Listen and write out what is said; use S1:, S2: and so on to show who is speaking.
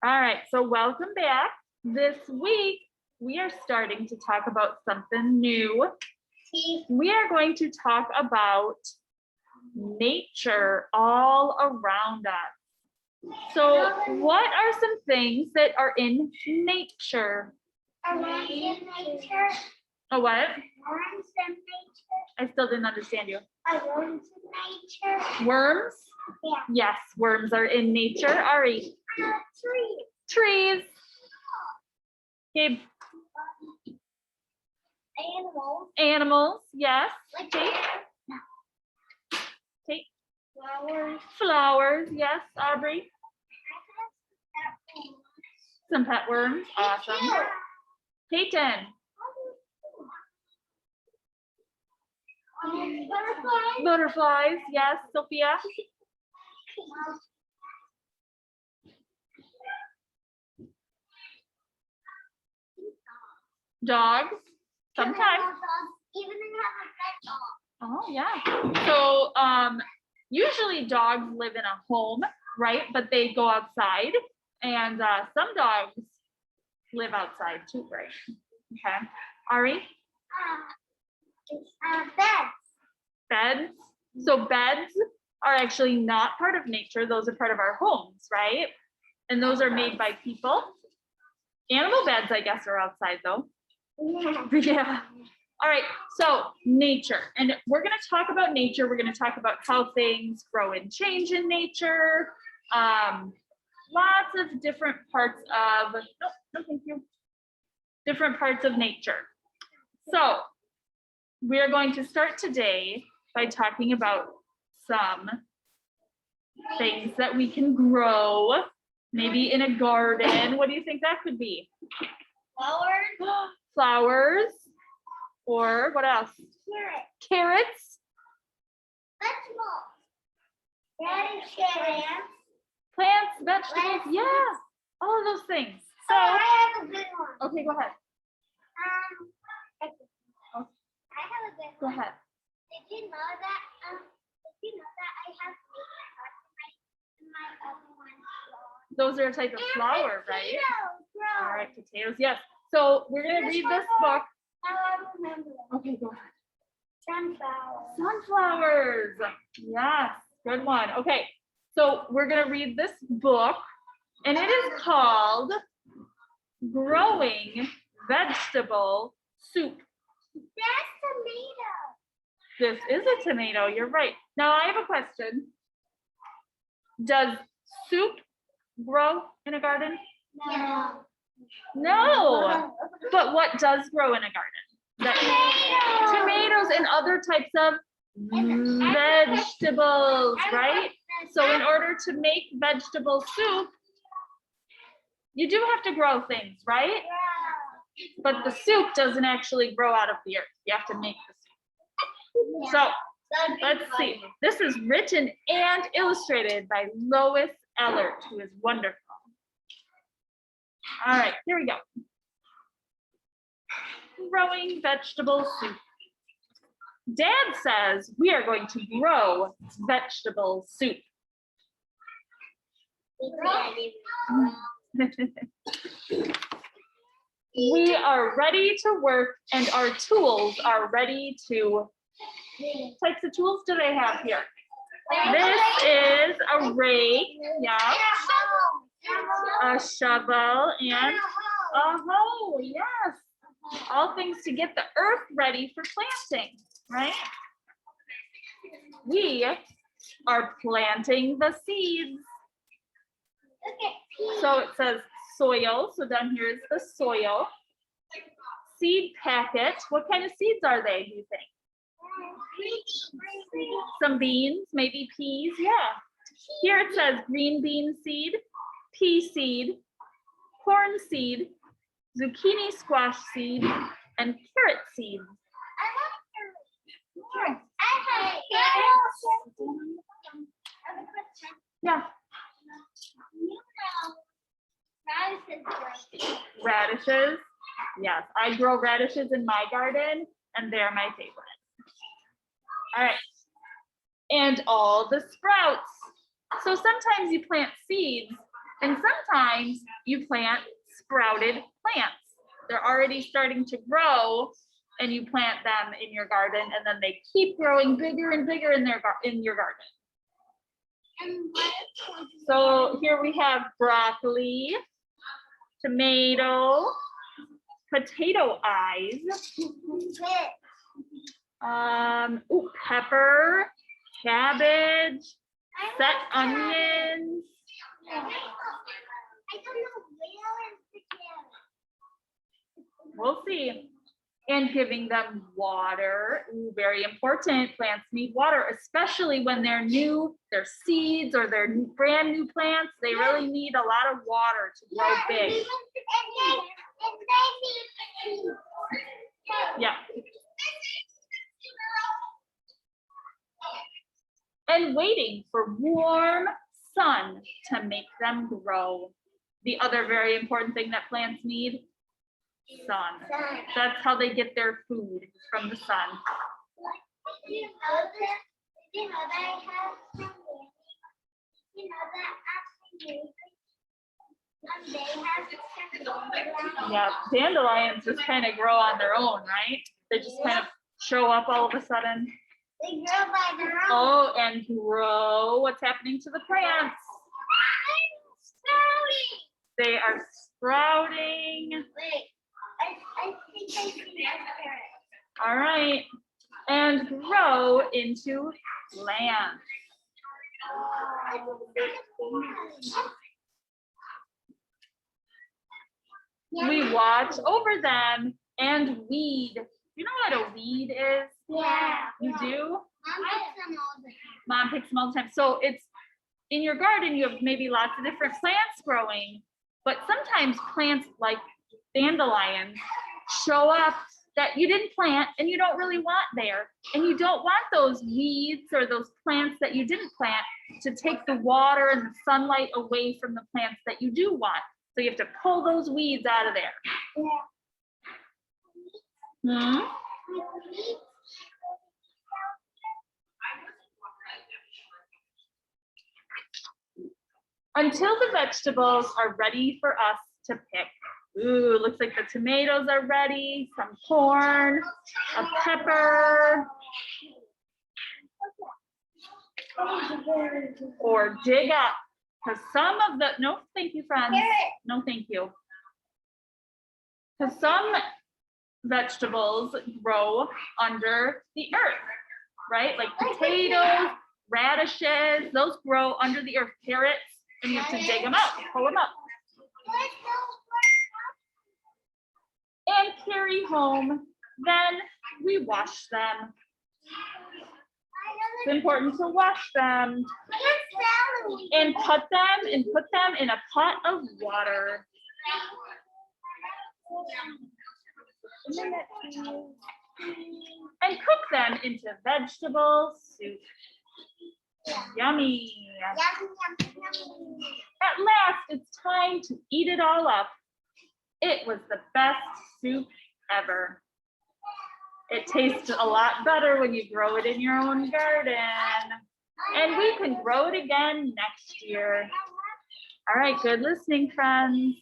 S1: All right, so welcome back. This week, we are starting to talk about something new. We are going to talk about nature all around us. So what are some things that are in nature?
S2: Worms in nature.
S1: A what?
S2: Worms in nature.
S1: I still didn't understand you.
S2: Worms in nature.
S1: Worms?
S2: Yeah.
S1: Yes, worms are in nature. Ari?
S2: Trees.
S1: Trees. Okay,
S2: Animals.
S1: animals, yes.
S2: Like
S1: Kate? Kate?
S2: flowers.
S1: Flowers, yes. Aubrey? Some pet worms, awesome. Peyton?
S2: Butterflies.
S1: Butterflies, yes. Sophia? Dogs? Sometimes.
S2: Even they have a pet dog.
S1: Oh, yeah. So usually dogs live in a home, right? But they go outside, and some dogs live outside too, right? Okay. Ari?
S2: Beds.
S1: Beds. So beds are actually not part of nature. Those are part of our homes, right? And those are made by people. Animal beds, I guess, are outside though.
S2: Yeah.
S1: Yeah. All right. So nature, and we're going to talk about nature. We're going to talk about how things grow and change in nature. Lots of different parts of, no, thank you. Different parts of nature. So we are going to start today by talking about some things that we can grow, maybe in a garden. What do you think that could be?
S2: Flowers.
S1: Flowers, or what else?
S2: Carrots.
S1: Carrots,
S2: Vegetables. Plants.
S1: plants, vegetables, yeah, all of those things. So,
S2: I have a good one.
S1: okay, go ahead.
S2: I have a good
S1: Go
S2: one.
S1: ahead.
S2: Did you know that? I have in my other one?
S1: Those are a type of flower, right?
S2: Potatoes,
S1: All right, potatoes, yes. So we're gonna read this book.
S2: I remember.
S1: Okay, go ahead.
S2: Sunflowers.
S1: Sunflowers, yes, good one. Okay, so we're gonna read this book, and it is called Growing Vegetable Soup.
S2: That's tomato.
S1: This is a tomato, you're right. Now I have a question. Does soup grow in a garden?
S2: No.
S1: No, but what does grow in a garden? Tomatoes and other types of vegetables, right? So in order to make vegetable soup, you do have to grow things, right? But the soup doesn't actually grow out of the earth. You have to make the soup. So let's see. This is written and illustrated by Lois Ellert, who is wonderful. All right, here we go. Growing vegetable soup. Dad says we are going to grow vegetable soup. We are ready to work, and our tools are ready to. What types of tools do they have here? This is a rake, yeah, a shovel, and a hoe, yes. All things to get the earth ready for planting, right? We are planting the seeds. So it says soil, so down here is the soil. Seed packet, what kind of seeds are they, do you think? Some beans, maybe peas, yeah. Here it says green bean seed, pea seed, corn seed, zucchini squash seed, and carrot seed. Yeah. Radishes. Yes, I grow radishes in my garden, and they're my favorite. All right. And all the sprouts. So sometimes you plant seeds And sometimes you plant sprouted plants. They're already starting to grow and you plant them in your garden and then they keep growing bigger and bigger in your garden. So here we have broccoli, tomato, potato eyes, pepper, cabbage, set onions.
S2: I don't know where is the carrot.
S1: We'll see. And giving them water. Ooh, very important. Plants need water, especially when they're new, they're seeds or they're brand new plants. They really need a lot of water to grow big. Yeah. And waiting for warm sun to make them grow. The other very important thing that plants need, sun. That's how they get their food, from the sun.
S2: You know that I have some, you know that actually, and they have
S1: Yeah, dandelions just kind of grow on their own, right? They just kind of show up all of a sudden.
S2: they grow by their own.
S1: Oh, and grow. What's happening to the plants? They are sprouting.
S2: Wait, I think I see that carrot.
S1: All right. And grow into plants. We watch over them and weed. You know what a weed is?
S2: Yeah.
S1: You do?
S2: Mom picks them all the time.
S1: Mom picks them all the time. So it's in your garden, you have maybe lots of different plants growing, but sometimes plants like dandelions show up that you didn't plant and you don't really want there. And you don't want those weeds or those plants that you didn't plant to take the water and the sunlight away from the plants that you do want. So you have to pull those weeds out of there. Hmm? Until the vegetables are ready for us to pick. Ooh, looks like the tomatoes are ready, some corn, a pepper, or dig up. Because some of the, no, thank you, friends. No, thank you. Because some vegetables grow under the earth, right? Like potatoes, radishes, those grow under the earth. Carrots, and you have to dig them out, pull them up, and carry home. Then we wash them. It's important to wash them and cut them and put them in a pot of water. And cook them into vegetable soup. Yummy. At last, it's time to eat it all up. It was the best soup ever. It tastes a lot better when you grow it in your own garden. And we can grow it again next year. All right, good listening, friends.